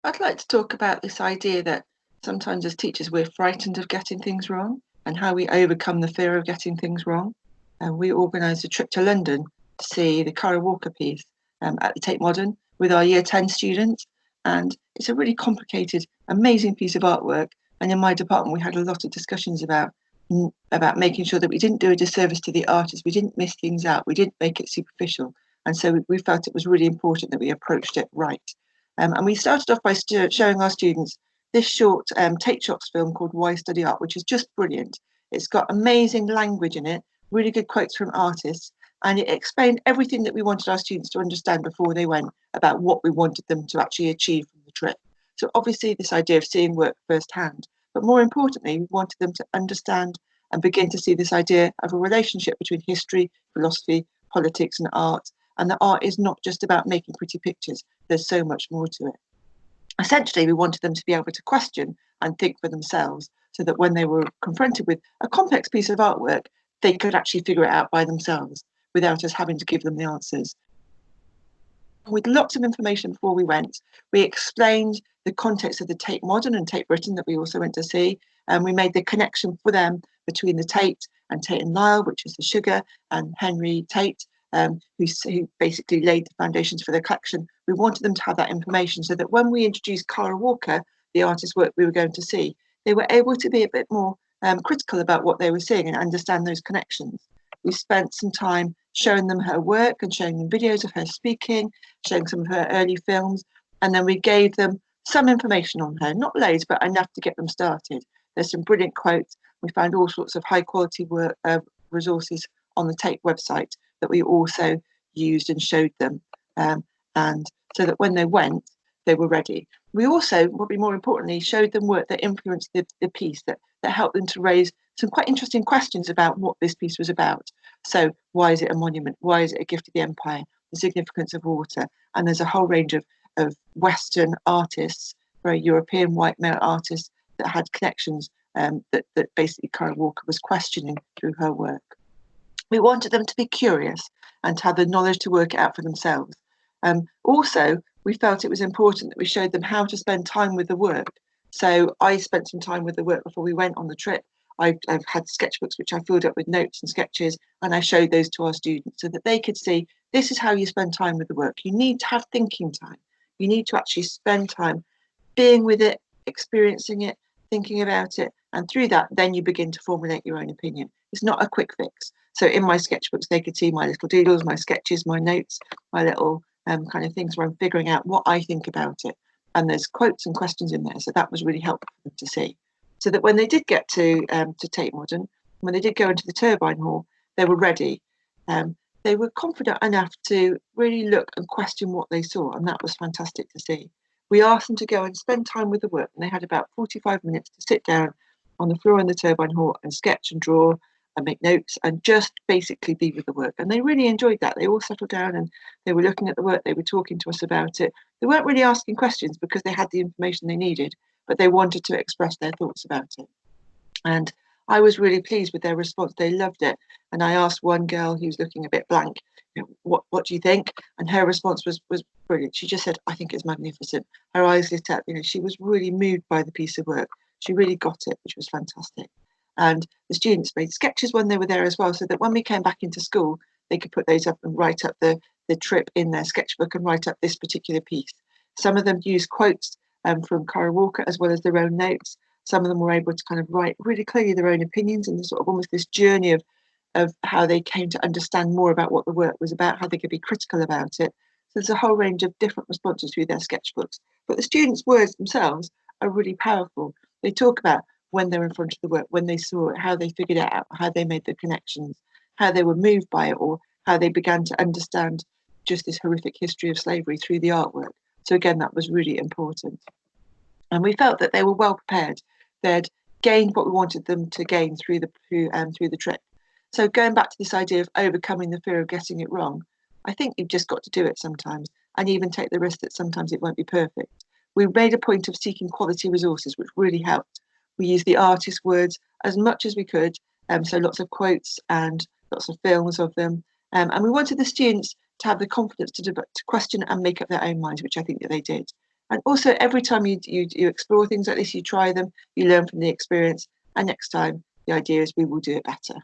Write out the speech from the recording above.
I'd like to talk about this idea that sometimes as teachers we're frightened of getting things wrong and how we overcome the fear of getting things wrong. And we organised a trip to London to see the Kara Walker piece at the Tate Modern with our Year 10 students. And it's a really complicated, amazing piece of artwork. And in my department, we had a lot of discussions about making sure that we didn't do a disservice to the artist, we didn't miss things out, we didn't make it superficial. And so we felt it was really important that we approached it right. And we started off by showing our students this short Tate Shops film called Why Study Art, which is just brilliant. It's got amazing language in it, really good quotes from artists, and it explained everything that we wanted our students to understand before they went about what we wanted them to actually achieve from the trip. So obviously this idea of seeing work firsthand, but more importantly, we wanted them to understand and begin to see this idea of a relationship between history, philosophy, politics and art, and that art is not just about making pretty pictures. There's so much more to it. Essentially, we wanted them to be able to question and think for themselves so that when they were confronted with a complex piece of artwork, they could actually figure it out by themselves without us having to give them the answers. With lots of information before we went, we explained the context of the Tate Modern and Tate Britain that we also went to see, and we made the connection for them between the Tate and Tate and Lyle, which is the sugar, and Henry Tate, who basically laid the foundations for their collection. We wanted them to have that information so that when we introduced Kara Walker, the artist's work we were going to see, they were able to be a bit more critical about what they were seeing and understand those connections. We spent some time showing them her work and showing them videos of her speaking, showing some of her early films, and then we gave them some information on her, not loads, but enough to get them started. There's some brilliant quotes. We found all sorts of high quality work resources on the Tate website that we also used and showed them, and so that when they went, they were ready. We also, probably more importantly, showed them work that influenced the piece, that helped them to raise some quite interesting questions about what this piece was about. So why is it a monument? Why is it a gift to the empire? The significance of water. And there's a whole range of Western artists, very European white male artists that had connections that basically Kara Walker was questioning through her work. We wanted them to be curious and to have the knowledge to work it out for themselves. Also, we felt it was important that we showed them how to spend time with the work. So I spent some time with the work before we went on the trip. I've had sketchbooks which I filled up with notes and sketches, and I showed those to our students so that they could see this is how you spend time with the work. You need to have thinking time. You need to actually spend time being with it, experiencing it, thinking about it, and through that, then you begin to formulate your own opinion. It's not a quick fix. So in my sketchbooks, they could see my little doodles, my sketches, my notes, my little kind of things where I'm figuring out what I think about it. And there's quotes and questions in there. So that was really helpful for them to see. So that when they did get to Tate Modern, when they did go into the Turbine Hall, they were ready. They were confident enough to really look and question what they saw. And that was fantastic to see. We asked them to go and spend time with the work. And they had about 45 minutes to sit down on the floor in the Turbine Hall and sketch and draw and make notes and just basically be with the work. And they really enjoyed that. They all settled down and they were looking at the work. They were talking to us about it. They weren't really asking questions because they had the information they needed, but they wanted to express their thoughts about it. And I was really pleased with their response. They loved it. And I asked one girl who was looking a bit blank, what do you think? And her response was brilliant. She just said, I think it's magnificent. Her eyes lit up. She was really moved by the piece of work. She really got it, which was fantastic. And the students made sketches when they were there as well, so that when we came back into school, they could put those up and write up the trip in their sketchbook and write up this particular piece. Some of them used quotes from Kara Walker as well as their own notes. Some of them were able to kind of write really clearly their own opinions and sort of almost this journey of how they came to understand more about what the work was about, how they could be critical about it. So there's a whole range of different responses through their sketchbooks. But the students' words themselves are really powerful. They talk about when they're in front of the work, when they saw it, how they figured it out, how they made the connections, how they were moved by it, or how they began to understand just this horrific history of slavery through the artwork. So again, that was really important. And we felt that they were well prepared. They'd gained what we wanted them to gain through the trip. So going back to this idea of overcoming the fear of getting it wrong, I think you've just got to do it sometimes and even take the risk that sometimes it won't be perfect. We made a point of seeking quality resources, which really helped. We used the artist's words as much as we could, so lots of quotes and lots of films of them. And we wanted the students to have the confidence to question and make up their own minds, which I think that they did. And also, every time you explore things like this, you try them, you learn from the experience, and next time the idea is we will do it better.